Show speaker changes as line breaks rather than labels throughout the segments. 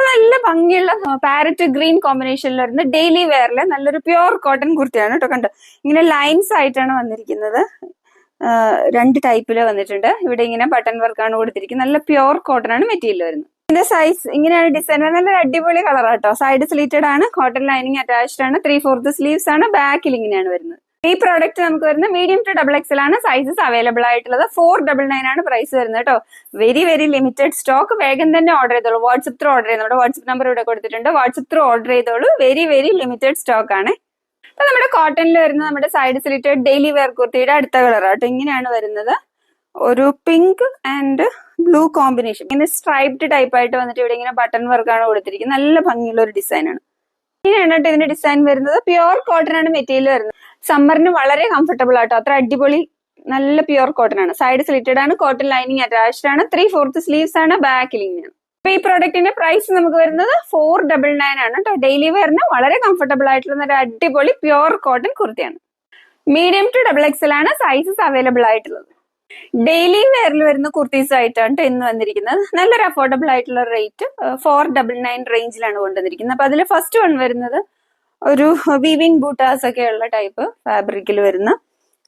നല്ല ഭംഗിയുള്ള parrot green കോമ്പിനേഷനിൽ വരുന്ന ഡെയിലി വെയറിലെ നല്ലൊരു പ്യുവർ കോട്ടൺ കുർത്തിയാണ് കേട്ടോ. കണ്ടോ, ഇങ്ങനെ ലൈൻസ് ആയിട്ടാണ് വന്നിരിക്കുന്നത്. രണ്ട് ടൈപ്പില് വന്നിട്ടുണ്ട്. ഇവിടെ ഇങ്ങനെ ബട്ടൺ വർക്കാണ് കൊടുത്തിരിക്കുന്നത്. നല്ല പ്യുവർ കോട്ടൺ ആണ് മെറ്റീരിയൽ വരുന്നത്. ഇതിന്റെ സൈസ് ഇങ്ങനെയാണ് ഡിസൈൻ. നല്ല അടിപൊളി കളറാട്ടോ. സൈഡ് സ്ലീറ്റഡ് ആണ്, കോട്ടൺ ലൈനിങ് അറ്റാച്ച്ഡ് ആണ്, 3/4 സ്ലീവ്സ് ആണ്, ബാക്കിൽ ഇങ്ങനെയാണ് വരുന്നത്. ഈ പ്രോഡക്റ്റ് നമുക്ക് വരുന്നത് മീഡിയം ടു XXL ആണ്. സൈസസ് അവൈലബിൾ ആയിട്ടുള്ളത്. 499 ആണ് പ്രൈസ് വരുന്നത് കേട്ടോ. Very very limited stock. വേഗം തന്നെ ഓർഡർ ചെയ്തോളൂ. വാട്സ്ആപ്പ് ത്രൂ ഓർഡർ ചെയ്ത് നമ്മുടെ വാട്സ്ആപ്പ് നമ്പർ ഇവിടെ കൊടുത്തിട്ടുണ്ട്. വാട്സ്ആപ്പ് ത്രൂ ഓർഡർ ചെയ്തോളൂ. വെരി വെരി ലിമിറ്റഡ് സ്റ്റോക്ക് ആണ്. അപ്പൊ നമ്മുടെ കോട്ടണിൽ വരുന്ന നമ്മുടെ സൈഡ് സ്ലിറ്റഡ് ഡെയിലി വെയർ കുർത്തിയുടെ അടുത്ത കളർ ആട്ടോ. ഇങ്ങനെയാണ് വരുന്നത്. ഒരു പിങ്ക് ആൻഡ് ബ്ലൂ കോമ്പിനേഷൻ. ഇങ്ങനെ സ്ട്രൈപ്ഡ് ടൈപ്പ് ആയിട്ട് വന്നിട്ട് ഇവിടെ ഇങ്ങനെ ബട്ടൺ വർക്കാണ് കൊടുത്തിരിക്കുന്നത്. നല്ല ഭംഗിയുള്ള ഒരു ഡിസൈൻ ആണ്. ഇങ്ങനെയാണ് കേട്ടോ ഇതിന്റെ ഡിസൈൻ വരുന്നത്. പ്യുവർ കോട്ടൺ ആണ് മെറ്റീരിയൽ വരുന്നത്. സമ്മറിന് വളരെ കംഫർട്ടബിൾ ആട്ടോ. അത്ര അടിപൊളി നല്ല പ്യുവർ കോട്ടൺ ആണ്. സൈഡ് സ്ലിറ്റഡ് ആണ്, കോട്ടൺ ലൈനിങ് അറ്റാച്ച്ഡ് ആണ്, 3/4 സ്ലീവ്സ് ആണ്, ബാക്കിൽ ഇങ്ങനെയാണ്. അപ്പൊ ഈ പ്രോഡക്റ്റിന്റെ പ്രൈസ് നമുക്ക് വരുന്നത് 499 ആണ് കേട്ടോ. ഡെയിലി വെയറിന് വളരെ കംഫർട്ടബിൾ ആയിട്ടുള്ള ഒരു അടിപൊളി പ്യുവർ കോട്ടൺ കുർത്തിയാണ്. മീഡിയം ടു XXL ആണ് സൈസസ് അവൈലബിൾ ആയിട്ടുള്ളത്. ഡെയിലി വെയറിൽ വരുന്ന കുർത്തീസ് ആയിട്ടാണ് ഇന്ന് വന്നിരിക്കുന്നത്. നല്ലൊരു അഫോർഡബിൾ ആയിട്ടുള്ള റേറ്റ് 499 റേഞ്ചിലാണ് കൊണ്ടുവന്നിരിക്കുന്നത്. അപ്പൊ അതിൽ ഫസ്റ്റ് വൺ വരുന്നത് ഒരു വീവിംഗ് ബൂട്ടാസ് ഒക്കെ ഉള്ള ടൈപ്പ് ഫാബ്രിക്കിൽ വരുന്ന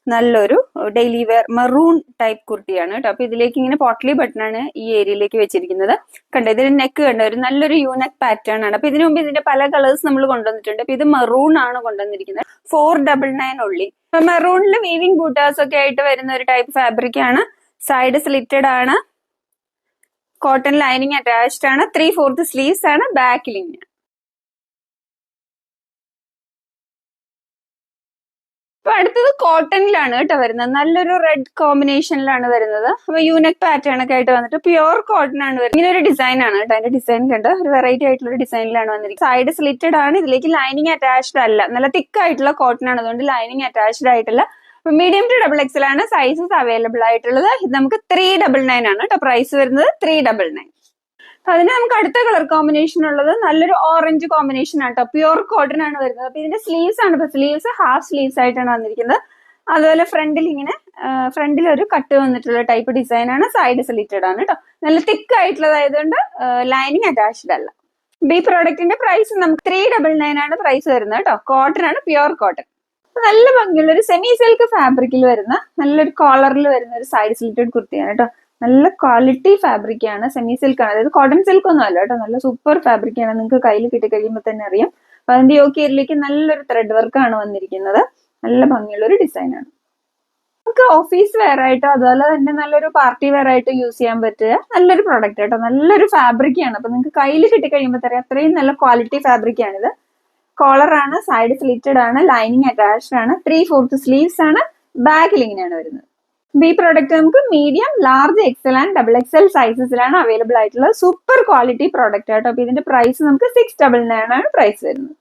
നല്ലൊരു ഡെയിലി വെയർ മെറൂൺ ടൈപ്പ് കുർത്തിയാണ് കേട്ടോ. അപ്പൊ ഇതിലേക്ക് ഇങ്ങനെ പോട്ട്ലി ബട്ടൺ ആണ് ഈ ഏരിയയിലേക്ക് വെച്ചിരിക്കുന്നത്. കണ്ടോ, ഇതിന് നെക്ക് കണ്ടോ, ഒരു നല്ലൊരു യൂനെക്ക് പാറ്റേൺ ആണ്. അപ്പൊ ഇതിനു മുമ്പ് ഇതിന്റെ പല കളേഴ്സ് നമ്മൾ കൊണ്ടുവന്നിട്ടുണ്ട്. അപ്പൊ ഇത് മെറൂൺ ആണ് കൊണ്ടുവന്നിരിക്കുന്നത്. 499 ഉള്ളി. അപ്പൊ മെറൂണിൽ വീവിംഗ് ബൂട്ടാസ് ഒക്കെ ആയിട്ട് വരുന്ന ഒരു ടൈപ്പ് ഫാബ്രിക് ആണ്. സൈഡ് സ്ലിറ്റഡ് ആണ്, കോട്ടൺ ലൈനിങ് അറ്റാച്ച്ഡ് ആണ്, 3/4 സ്ലീവ്സ് ആണ്, ബാക്കിൽ ഇങ്ങനെ. അപ്പൊ അടുത്തത് കോട്ടണിലാണ് കേട്ടോ വരുന്നത്. നല്ലൊരു റെഡ് കോമ്പിനേഷനിലാണ് വരുന്നത്. അപ്പൊ യൂനെക് പാറ്റേൺ ഒക്കെ ആയിട്ട് വന്നിട്ട് പ്യുവർ കോട്ടൺ ആണ് വരുന്നത്. ഇങ്ങനെ ഒരു ഡിസൈൻ ആണ് കേട്ടോ. അതിന്റെ ഡിസൈൻ കണ്ട് ഒരു വെറൈറ്റി ആയിട്ടുള്ള ഒരു ഡിസൈനിലാണ് വന്നിരിക്കുന്നത്. സൈഡ് സ്ലിറ്റഡ് ആണ്. ഇതിലേക്ക് ലൈനിങ് അറ്റാച്ച്ഡ് അല്ല. നല്ല തിക്ക് ആയിട്ടുള്ള കോട്ടൺ ആണ്, അതുകൊണ്ട് ലൈനിങ് അറ്റാച്ച്ഡ് ആയിട്ടില്ല. അപ്പൊ മീഡിയം ടു XXL ആണ് സൈസസ് അവൈലബിൾ ആയിട്ടുള്ളത്. ഇത് നമുക്ക് 399 ആണ് കേട്ടോ പ്രൈസ് വരുന്നത്. 399. അതിന് നമുക്ക് അടുത്ത കളർ കോമ്പിനേഷൻ ഉള്ളത് നല്ലൊരു ഓറഞ്ച് കോമ്പിനേഷൻ ആട്ടോ. പ്യുവർ കോട്ടൺ ആണ് വരുന്നത്. അപ്പൊ ഇതിന്റെ സ്ലീവ്സ് ആണ്. ഇപ്പൊ സ്ലീവ്സ് ഹാഫ് സ്ലീവ്സ് ആയിട്ടാണ് വന്നിരിക്കുന്നത്. അതുപോലെ ഫ്രണ്ടിൽ ഇങ്ങനെ ഫ്രണ്ടിൽ ഒരു കട്ട് വന്നിട്ടുള്ള ടൈപ്പ് ഡിസൈൻ ആണ്. സൈഡ് സ്ലിറ്റഡ് ആണ് കേട്ടോ. നല്ല തിക്ക് ആയിട്ടുള്ളതായതുകൊണ്ട് ലൈനിങ് അറ്റാച്ച്ഡ് അല്ല. ഈ പ്രോഡക്റ്റിന്റെ പ്രൈസ് നമുക്ക് 399 ആണ് പ്രൈസ് വരുന്നത് കേട്ടോ. കോട്ടൺ ആണ്, പ്യുവർ കോട്ടൺ. നല്ല ഭംഗിയുള്ള ഒരു സെമി സിൽക്ക് ഫാബ്രിക്കിൽ വരുന്ന നല്ലൊരു കോളറിൽ വരുന്ന ഒരു സൈഡ് സ്ലിറ്റഡ് കുർത്തിയാണ് കേട്ടോ. നല്ല ക്വാളിറ്റി ഫാബ്രിക് ആണ്. സെമി സിൽക്ക് ആണ്. അതായത് കോട്ടൺ സിൽക്ക് ഒന്നും അല്ല കേട്ടോ. നല്ല സൂപ്പർ ഫാബ്രിക് ആണ്. നിങ്ങൾക്ക് കയ്യിൽ കിട്ടി കഴിയുമ്പോൾ തന്നെ അറിയാം. അപ്പൊ അതിന്റെ യോക്കേരിലേക്ക് നല്ലൊരു ത്രെഡ് വർക്കാണ് വന്നിരിക്കുന്നത്. നല്ല ഭംഗിയുള്ള ഒരു ഡിസൈൻ ആണ്. നമുക്ക് ഓഫീസ് വെയർ ആയിട്ടോ അതുപോലെ തന്നെ നല്ലൊരു പാർട്ടി വെയർ ആയിട്ട് യൂസ് ചെയ്യാൻ പറ്റിയ നല്ലൊരു പ്രോഡക്റ്റ് കേട്ടോ. നല്ലൊരു ഫാബ്രിക് ആണ്. അപ്പൊ നിങ്ങൾക്ക് കയ്യിൽ കിട്ടി കഴിയുമ്പോൾ തന്നെ അത്രയും നല്ല ക്വാളിറ്റി ഫാബ്രിക് ആണിത്. കോളർ ആണ്, സൈഡ് സ്ലിറ്റഡ് ആണ്, ലൈനിങ് അറ്റാച്ച്ഡ് ആണ്, 3/4 സ്ലീവ്സ് ആണ്, ബാക്കിൽ ഇങ്ങനെയാണ് വരുന്നത്. ഈ പ്രോഡക്റ്റ് നമുക്ക് medium, large, XL and XXL സൈസസിലാണ് അവൈലബിൾ ആയിട്ടുള്ളത്. സൂപ്പർ ക്വാളിറ്റി പ്രോഡക്റ്റ് ആട്ടോ. അപ്പൊ ഇതിന്റെ പ്രൈസ് നമുക്ക് 699 ആണ് പ്രൈസ് വരുന്നത്.